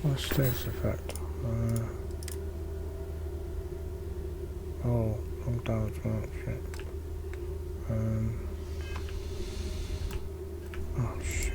My status effect. Oh, long damage mark, shit. Oh shit.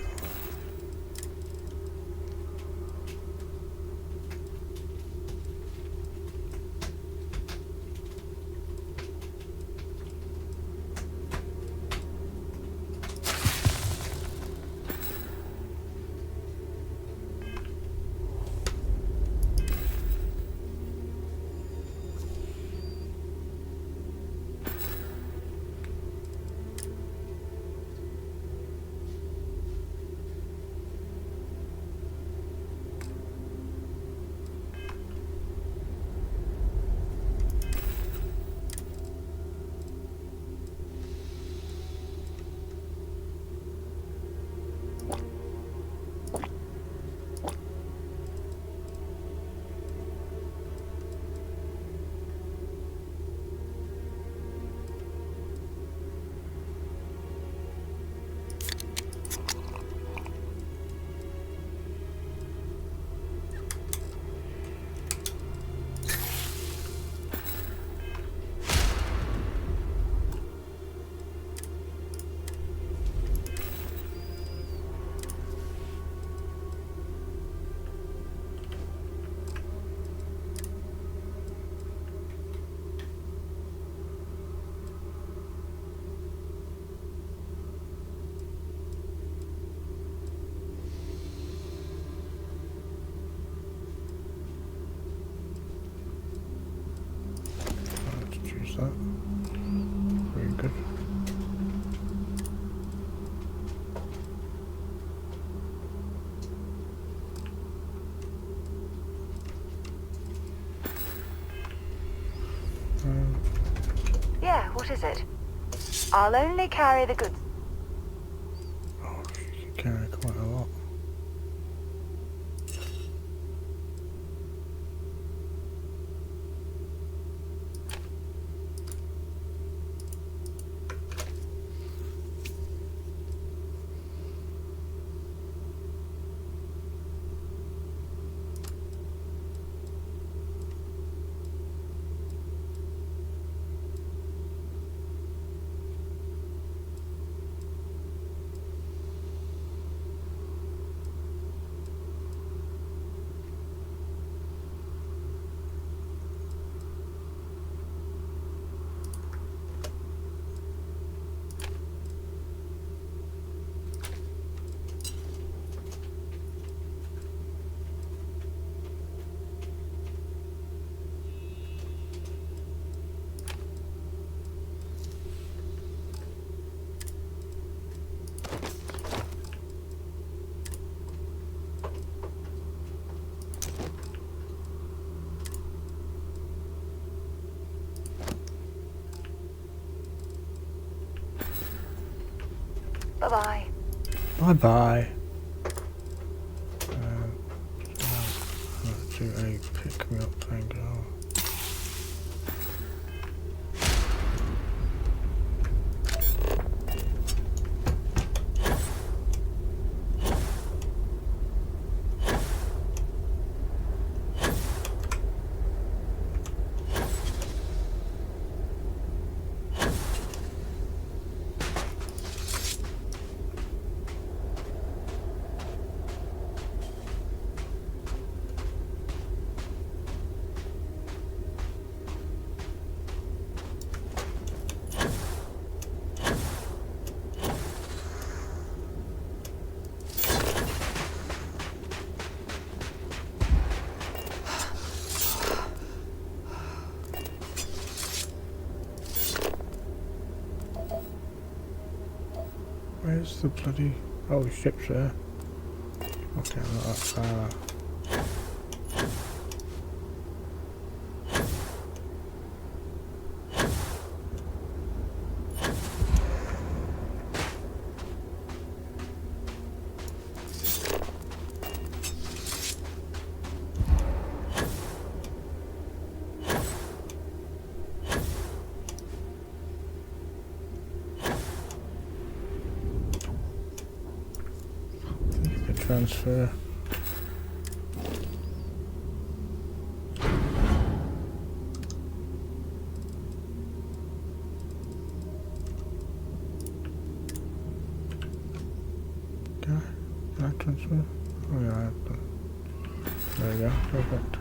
Let's choose that. Very good. Yeah, what is it? I'll only carry the goods. Oh, she can carry quite a lot. Bye-bye. Bye-bye. Do a pick-me-up thing. Oh. Where's the bloody... Oh, the ship's there. Okay, I'm not that far. Transfer. Transfer. Oh yeah, I have them. There we go. Perfect.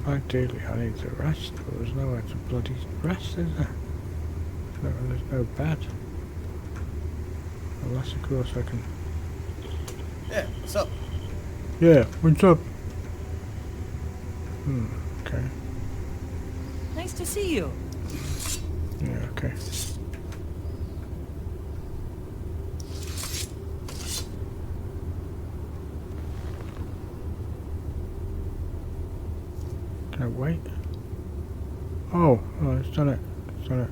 Ideally I need to rest, but there's nowhere to bloody rest, is there? There's no bed. Unless of course I can... Yeah, what's up? Yeah, what's up? Okay. Nice to see you. Yeah, okay. Can I wait? Oh, it's done it. It's done it.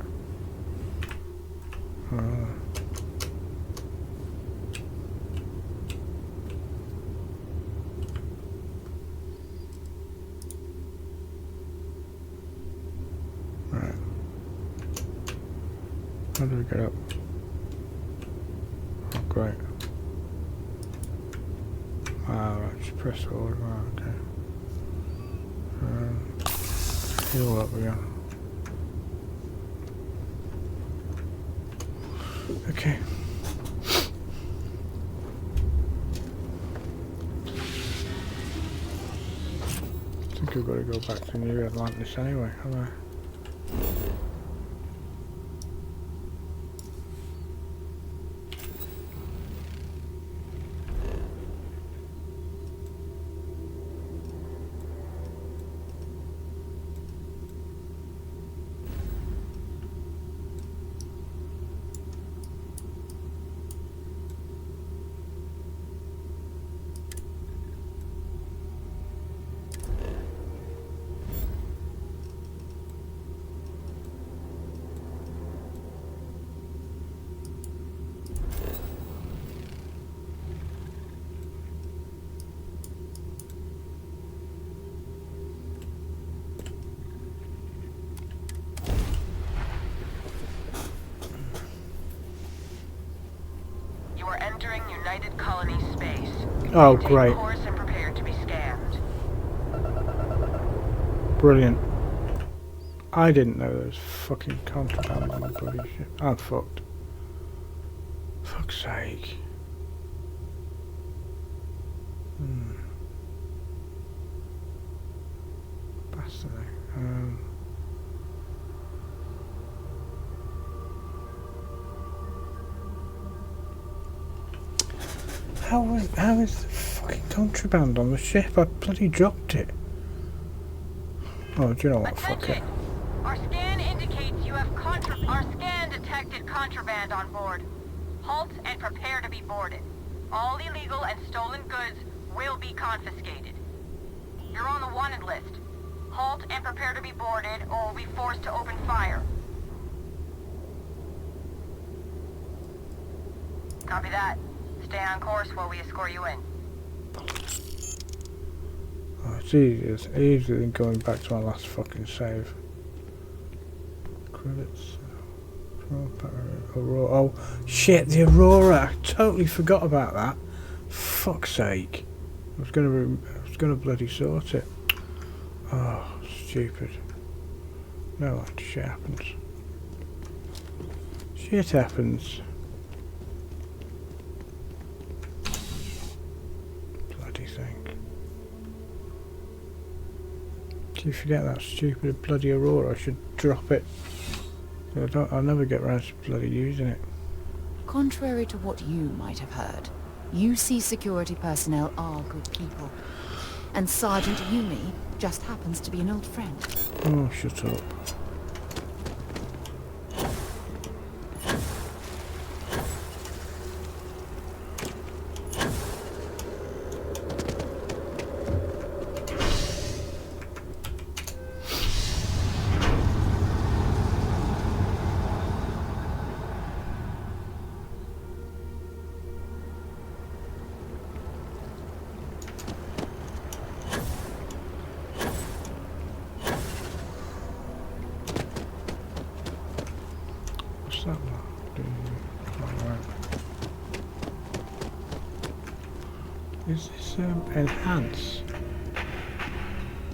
Right. How do we get up? Oh, great. Ah, right, just press forward. Oh, okay. Heal up again. Okay. I think I've got to go back to New Atlantis anyway, have I? You are entering United Colony space. Oh, Take great. course and prepare to be scanned. Brilliant. I didn't know there was fucking contraband on the bloody ship. I'm fucked. Fuck's sake. Bastard. How is the fucking contraband on the ship? I bloody dropped it. Oh, do you know what? Fuck it. Attention! Our scan indicates you have Our scan detected contraband on board. Halt and prepare to be boarded. All illegal and stolen goods will be confiscated. You're on the wanted list. Halt and prepare to be boarded, or we'll be forced to open fire. Copy that. Stay on course while we escort you in. Oh, it's easier than going back to my last fucking save. Credits. Aurora. Oh shit, the Aurora! I totally forgot about that. Fuck's sake! I was gonna bloody sort it. Oh, stupid. No, that shit happens. Shit happens. Bloody thing. Do you forget that stupid bloody Aurora? I should drop it. I'll never get around to bloody using it. Contrary to what you might have heard, UC security personnel are good people. And Sergeant Yumi just happens to be an old friend. Oh, shut up. enhance.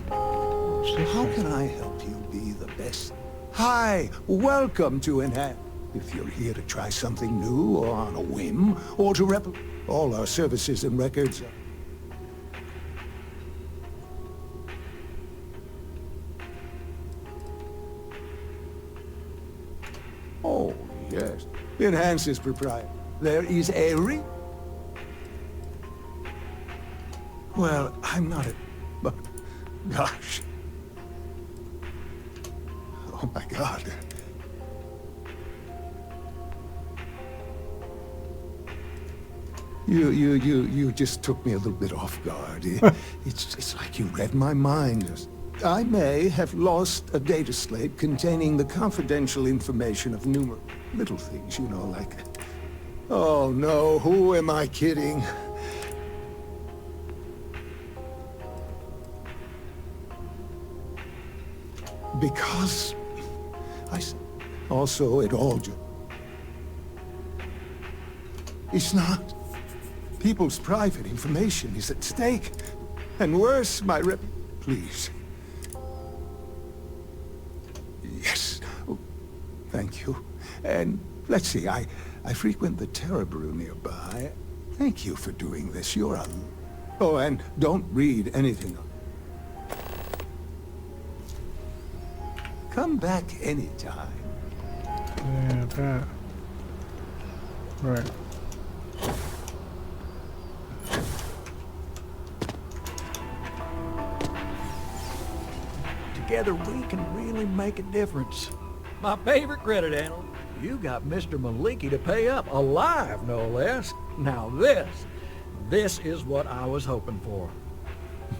What's this How then? can I help you be the best? Hi, welcome to Enhance. If you're here to try something new or on a whim, or to all our services and records. Oh, yes. Enhance is proprietary. There is a Well, I'm not a... But, gosh. Oh my God. You just took me a little bit off guard. It's like you read my mind. I may have lost a data slate containing the confidential information of numerous little things, you know, like... Oh no, who am I kidding? Because... Also, it all just... It's not. People's private information is at stake. And worse, my rep... Please. Yes. Oh, thank you. And let's see, I frequent the Terrabrew nearby. Thank you for doing this. You're a... Oh, and don't read anything. Come back anytime. Yeah, I bet. Right. Together we can really make a difference. My favorite credit analyst. You got Mr. Maliki to pay up, alive no less. Now this is what I was hoping for.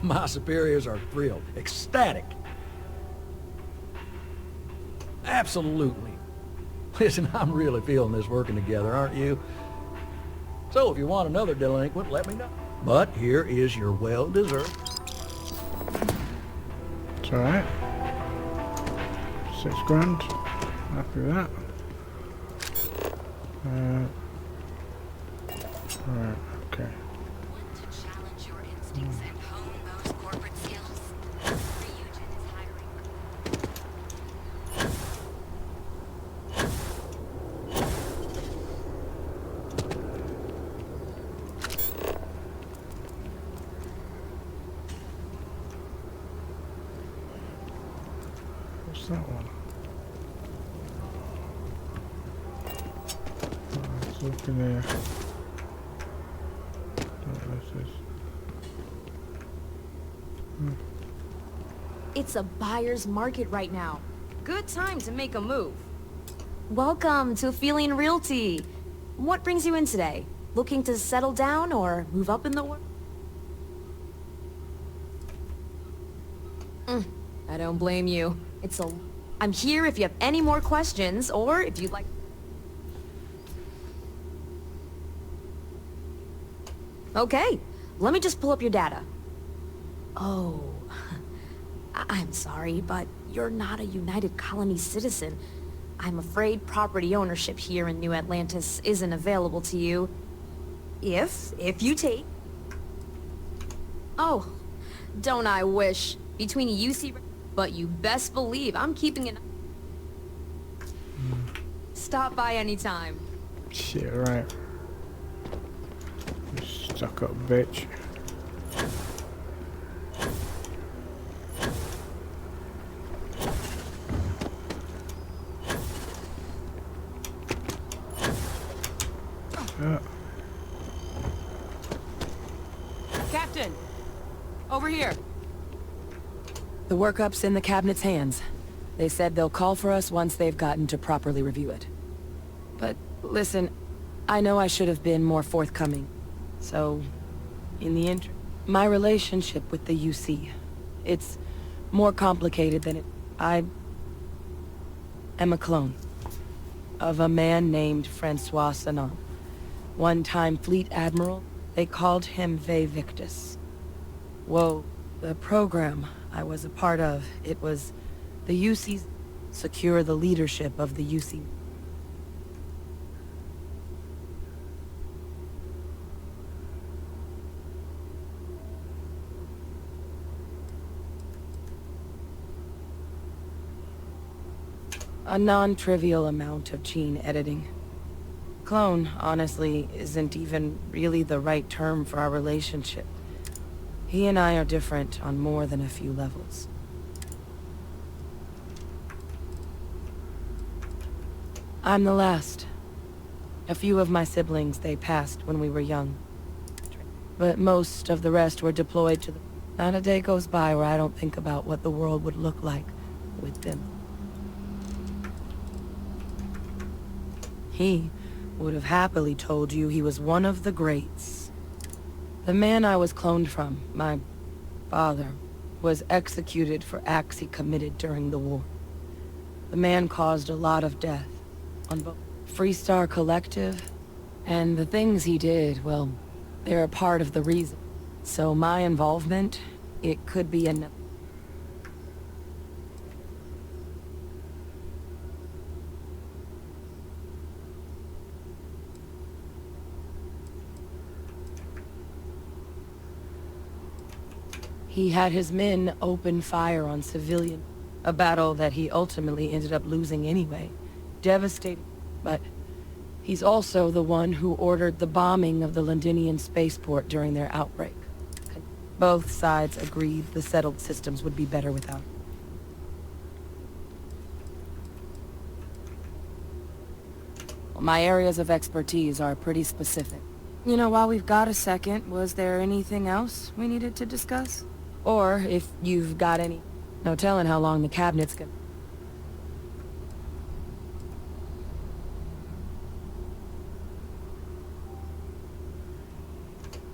My superiors are thrilled, ecstatic. Absolutely. Listen, I'm really feeling this working together, aren't you? So if you want another delinquent, let me know. But here is your well-deserved. It's alright. 6 grand. Happy with that. Alright, okay. Want to challenge your instincts and hone those corporate skills? Ryujin is hiring. What's that one? Let's look in there. Don't know what this is. It's a buyer's market right now. Good time to make a move. Welcome to Feeling Realty. What brings you in today? Looking to settle down or move up in the world? I don't blame you. I'm here if you have any more questions, or if you'd like... Okay, let me just pull up your data. Oh, I'm sorry, but you're not a United Colony citizen. I'm afraid property ownership here in New Atlantis isn't available to you. If you take... Oh, don't I wish. Between UC... But you best believe I'm keeping an... Stop by anytime. Shit, right. You stuck up bitch. Captain! Over here. The workup's in the cabinet's hands. They said they'll call for us once they've gotten to properly review it. But listen, I know I should have been more forthcoming. So, in the interim, my relationship with the UC, it's more complicated than it... I am a clone of a man named Francois Sanon. One-time fleet admiral, they called him Va-Victus. Whoa, the program I was a part of, it was the UC's secure the leadership of the UC. a non-trivial amount of gene editing. Clone, honestly, isn't even really the right term for our relationship. He and I are different on more than a few levels. I'm the last. A few of my siblings, they passed when we were young. But most of the rest were deployed to the... Not a day goes by where I don't think about what the world would look like with them. He would have happily told you he was one of the greats. The man I was cloned from, my father, was executed for acts he committed during the war. The man caused a lot of death on both Freestar Collective, and the things he did, well, they're a part of the reason. So my involvement, it could be enough. He had his men open fire on civilians, a battle that he ultimately ended up losing anyway. Devastating, but he's also the one who ordered the bombing of the Londinian spaceport during their outbreak. Both sides agreed the settled systems would be better without him. My areas of expertise are pretty specific. You know, while we've got a second, was there anything else we needed to discuss? Or if you've got any... No telling how long the cabinet's gonna...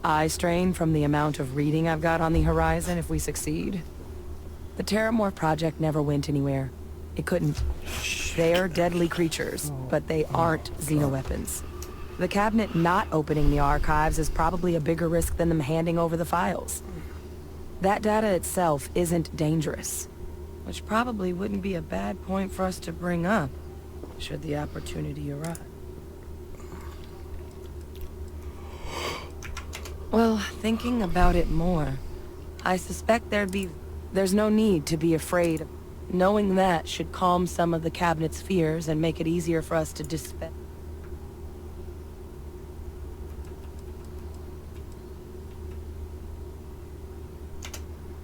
Eye strain from the amount of reading I've got on the horizon if we succeed. The Terramorph project never went anywhere. It couldn't. They're deadly creatures, but they aren't xenoweapons. The cabinet not opening the archives is probably a bigger risk than them handing over the files. That data itself isn't dangerous, which probably wouldn't be a bad point for us to bring up, should the opportunity arise. Well, thinking about it more, I suspect there's no need to be afraid. Knowing that should calm some of the cabinet's fears and make it easier for us to dispel.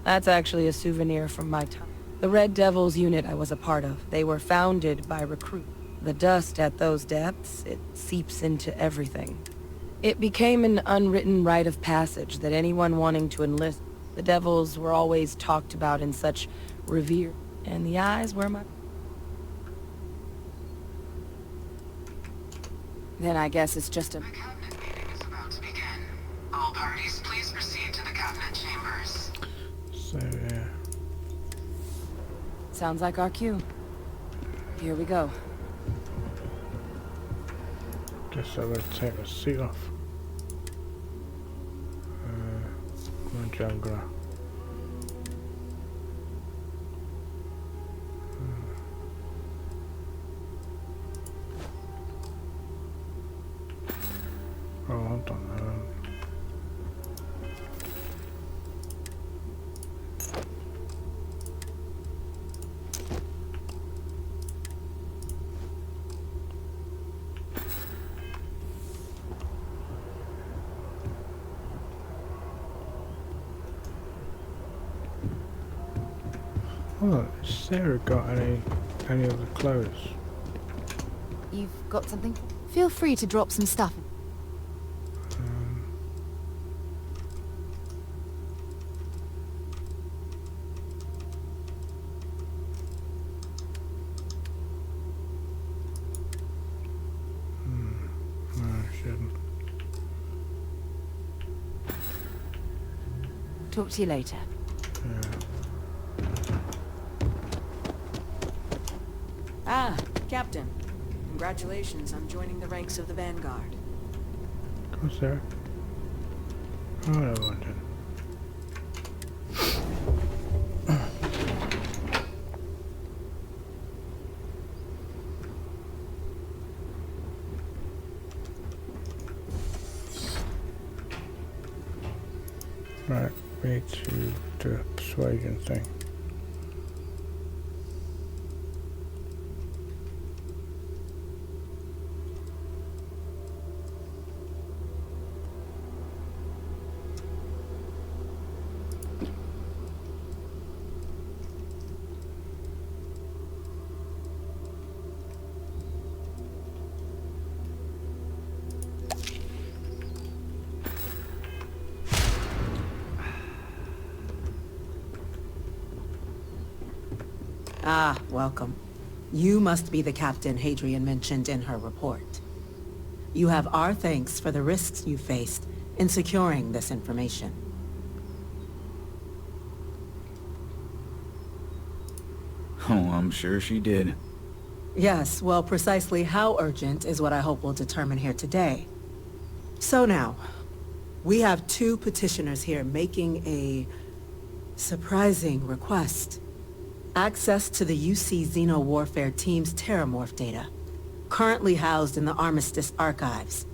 That's actually a souvenir from my time. The Red Devils unit I was a part of, they were founded by recruits. The dust at those depths, it seeps into everything. It became an unwritten rite of passage that anyone wanting to enlist, the Devils were always talked about in such revere, and the eyes were my... Then I guess it's just a... The cabinet meeting is about to begin. All parties, please proceed to the cabinet chambers. So, yeah. Sounds like our cue. Here we go. Guess I better take my suit off. My jungler. Oh, hold on. Oh, has Sarah got any other clothes? You've got something? Feel free to drop some stuff. No, I shouldn't. Talk to you later. Yeah. Ah, Captain. Congratulations on joining the ranks of the Vanguard. Come on, Sarah. Oh, no, I didn't. Right, we need to do a persuasion thing. Ah, welcome. You must be the Captain Hadrian mentioned in her report. You have our thanks for the risks you faced in securing this information. Oh, I'm sure she did. Yes, well, precisely how urgent is what I hope we'll determine here today. So now, we have two petitioners here making a surprising request. Access to the UC Xeno Warfare Team's Terramorph data, currently housed in the Armistice archives.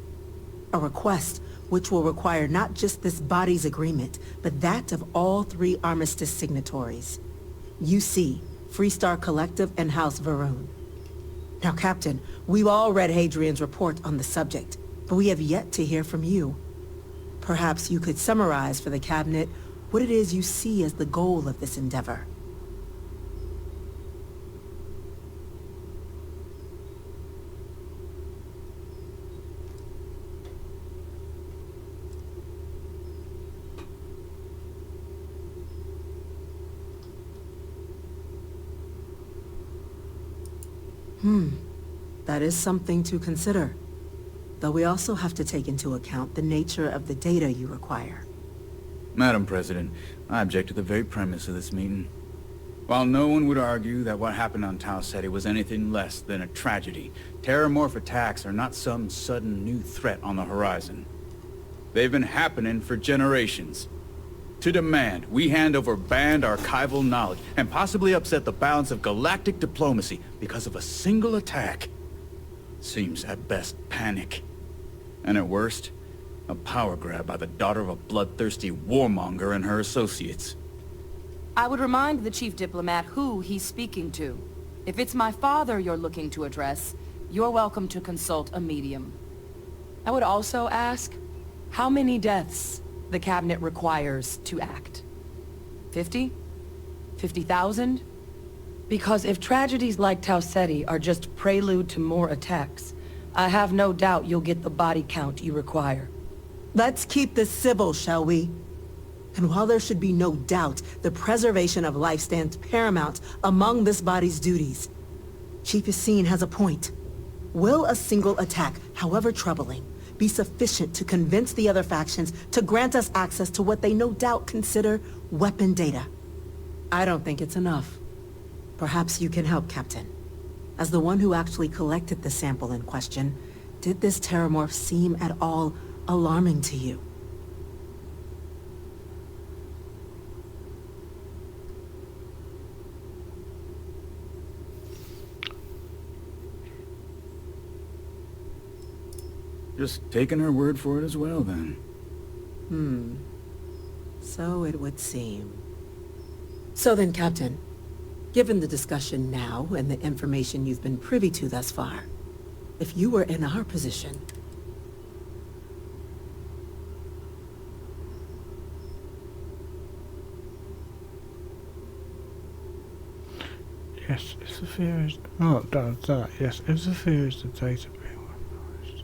A request which will require not just this body's agreement, but that of all 3 Armistice signatories. UC, Freestar Collective, and House Va-ruun. Now, Captain, we've all read Hadrian's report on the subject, but we have yet to hear from you. Perhaps you could summarize for the Cabinet what it is you see as the goal of this endeavor. That is something to consider. Though we also have to take into account the nature of the data you require. Madam President, I object to the very premise of this meeting. While no one would argue that what happened on Tau Ceti was anything less than a tragedy, terramorph attacks are not some sudden new threat on the horizon. They've been happening for generations. To demand we hand over banned archival knowledge and possibly upset the balance of galactic diplomacy because of a single attack seems at best panic. And at worst, a power grab by the daughter of a bloodthirsty warmonger and her associates. I would remind the chief diplomat who he's speaking to. If it's my father you're looking to address, you're welcome to consult a medium. I would also ask, how many deaths the Cabinet requires to act? 50? 50,000? Because if tragedies like Tau Ceti are just prelude to more attacks, I have no doubt you'll get the body count you require. Let's keep this civil, shall we? And while there should be no doubt, the preservation of life stands paramount among this body's duties. Chief Yassine has a point. Will a single attack, however troubling, be sufficient to convince the other factions to grant us access to what they no doubt consider weapon data? I don't think it's enough. Perhaps you can help, Captain. As the one who actually collected the sample in question, did this terramorph seem at all alarming to you? Just taking her word for it as well, then. So it would seem. So then, Captain, given the discussion now and the information you've been privy to thus far, if you were in our position... Yes, if the fear is... Oh, that. Yes, if the fear is the data being weaponized.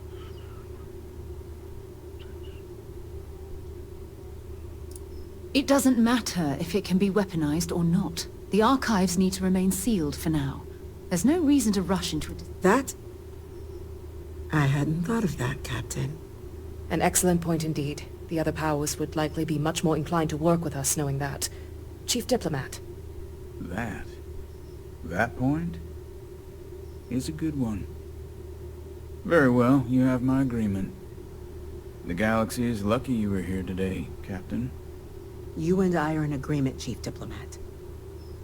It doesn't matter if it can be weaponized or not. The archives need to remain sealed for now. There's no reason to rush into it. That? I hadn't thought of that, Captain. An excellent point indeed. The other powers would likely be much more inclined to work with us knowing that. Chief Diplomat. That point is a good one. Very well, you have my agreement. The galaxy is lucky you were here today, Captain. You and I are in agreement, Chief Diplomat.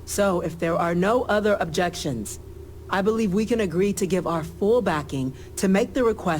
So, if there are no other objections, I believe we can agree to give our full backing to make the request